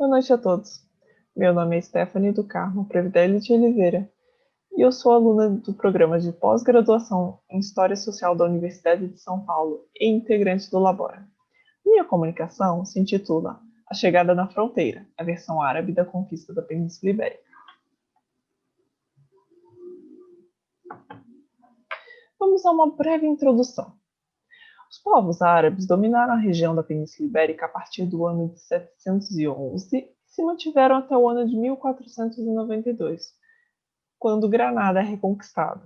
Boa noite a todos. Meu nome é Stephanie do Carmo Previdelli de Oliveira e eu sou aluna do programa de pós-graduação em História Social da Universidade de São Paulo e integrante do Labora. Minha comunicação se intitula A Chegada na Fronteira, a versão árabe da conquista da Península Ibérica. Vamos a uma breve introdução. Os povos árabes dominaram a região da Península Ibérica a partir do ano de 711 e se mantiveram até o ano de 1492, quando Granada é reconquistada.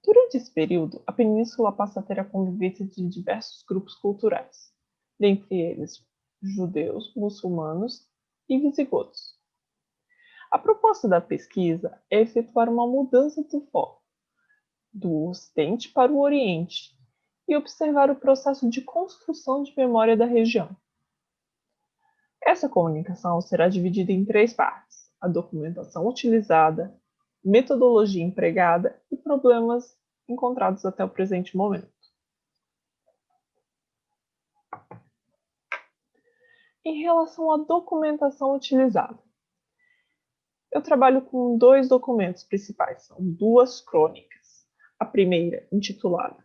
Durante esse período, a península passa a ter a convivência de diversos grupos culturais, dentre eles judeus, muçulmanos e visigodos. A proposta da pesquisa é efetuar uma mudança do foco do Ocidente para o Oriente e observar o processo de construção de memória da região. Essa comunicação será dividida em 3 partes: a documentação utilizada, metodologia empregada e problemas encontrados até o presente momento. Em relação à documentação utilizada, eu trabalho com 2 documentos principais, são 2 crônicas. A primeira, intitulada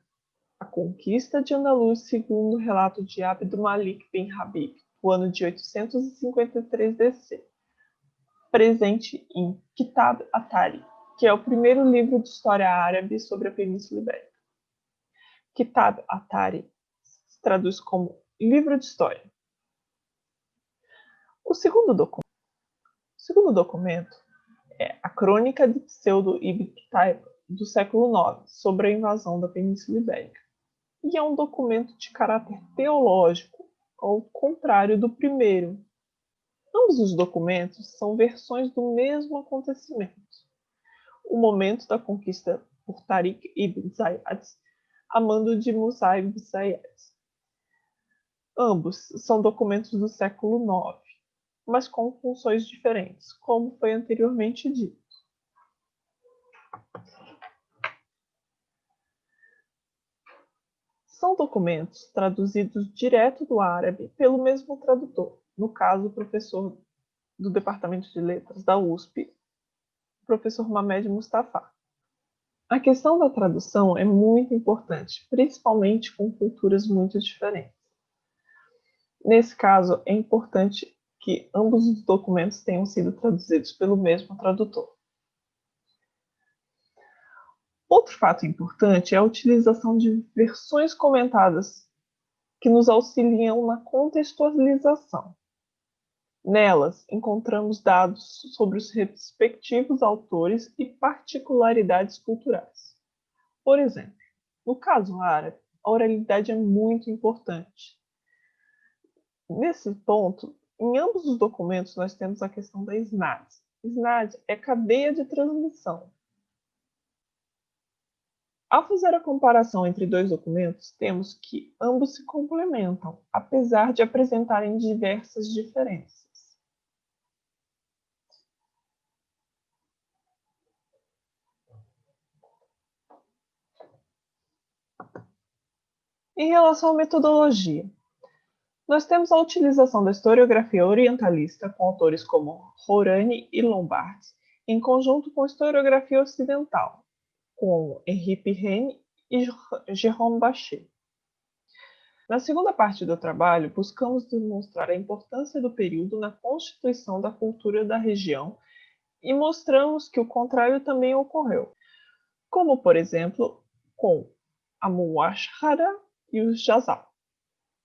A Conquista de Andaluz segundo o relato de Abd Malik bin Habib, do ano de 853 DC, presente em Kitab at-Tarikh, que é o primeiro livro de história árabe sobre a Península Ibérica. Kitab at-Tarikh se traduz como livro de história. O segundo documento é a Crônica de Pseudo Ibn Taiba, do século IX, sobre a invasão da Península Ibérica, e é um documento de caráter teológico, ao contrário do primeiro. Ambos os documentos são versões do mesmo acontecimento, o momento da conquista por Tariq ibn Ziyad, a mando de Musa ibn Ziyad. Ambos são documentos do século IX, mas com funções diferentes, como foi anteriormente dito. São documentos traduzidos direto do árabe pelo mesmo tradutor, no caso, o professor do Departamento de Letras da USP, o professor Mamed Mustafa. A questão da tradução é muito importante, principalmente com culturas muito diferentes. Nesse caso, é importante que ambos os documentos tenham sido traduzidos pelo mesmo tradutor. Outro fato importante é a utilização de versões comentadas que nos auxiliam na contextualização. Nelas, encontramos dados sobre os respectivos autores e particularidades culturais. Por exemplo, no caso árabe, a oralidade é muito importante. Nesse ponto, em ambos os documentos, nós temos a questão da isnad. Isnad é cadeia de transmissão. Ao fazer a comparação entre 2 documentos, temos que ambos se complementam, apesar de apresentarem diversas diferenças. Em relação à metodologia, nós temos a utilização da historiografia orientalista com autores como Hourani e Lombard, em conjunto com a historiografia ocidental, com Henri Pirenne e Jérôme Bachet. Na segunda parte do trabalho, buscamos demonstrar a importância do período na constituição da cultura da região e mostramos que o contrário também ocorreu, como, por exemplo, com a Muashara e os Jazal.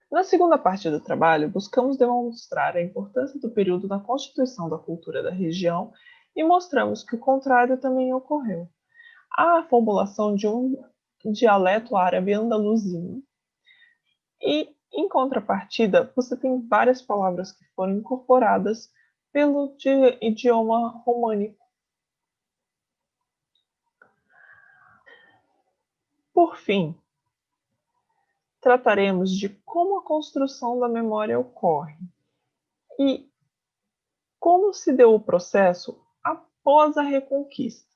Na segunda parte do trabalho, buscamos demonstrar a importância do período na constituição da cultura da região e mostramos que o contrário também ocorreu. Há a formulação de um dialeto árabe andaluzino e, em contrapartida, você tem várias palavras que foram incorporadas pelo idioma românico. Por fim, trataremos de como a construção da memória ocorre e como se deu o processo após a Reconquista.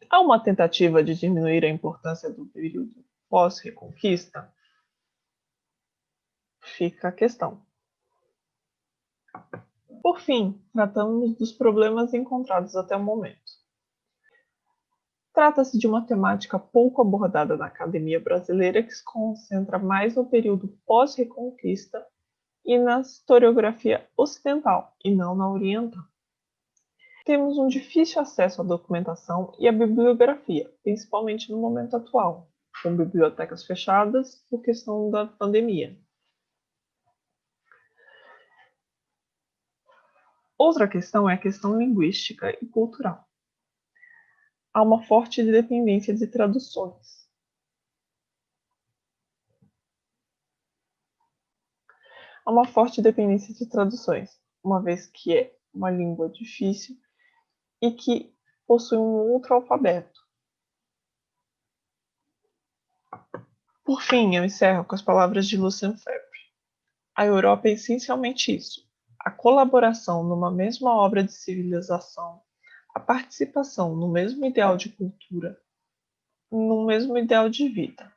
Há uma tentativa de diminuir a importância do período pós-Reconquista? Fica a questão. Por fim, tratamos dos problemas encontrados até o momento. Trata-se de uma temática pouco abordada na academia brasileira que se concentra mais no período pós-reconquista e na historiografia ocidental, e não na oriental. Temos um difícil acesso à documentação e à bibliografia, principalmente no momento atual, com bibliotecas fechadas por questão da pandemia. Outra questão é a questão linguística e cultural. Há uma forte dependência de traduções. Há uma forte dependência de traduções, uma vez que é uma língua difícil e que possui um outro alfabeto. Por fim, eu encerro com as palavras de Lucien Febvre. A Europa é essencialmente isso: a colaboração numa mesma obra de civilização, a participação no mesmo ideal de cultura, no mesmo ideal de vida.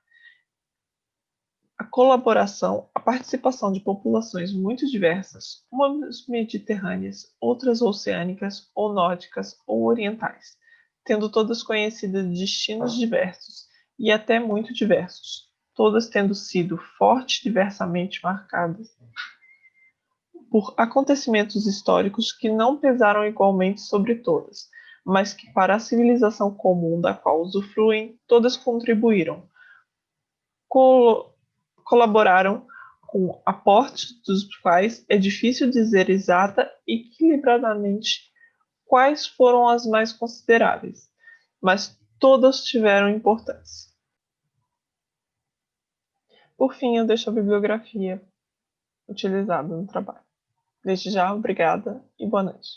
A colaboração, a participação de populações muito diversas, umas mediterrâneas, outras oceânicas, ou nórdicas, ou orientais, tendo todas conhecidas destinos diversos e até muito diversos, todas tendo sido forte diversamente marcadas por acontecimentos históricos que não pesaram igualmente sobre todas, mas que para a civilização comum da qual usufruem, todas contribuíram, colaboraram com aportes dos quais é difícil dizer exata e equilibradamente quais foram as mais consideráveis, mas todas tiveram importância. Por fim, eu deixo a bibliografia utilizada no trabalho. Desde já, obrigada e boa noite.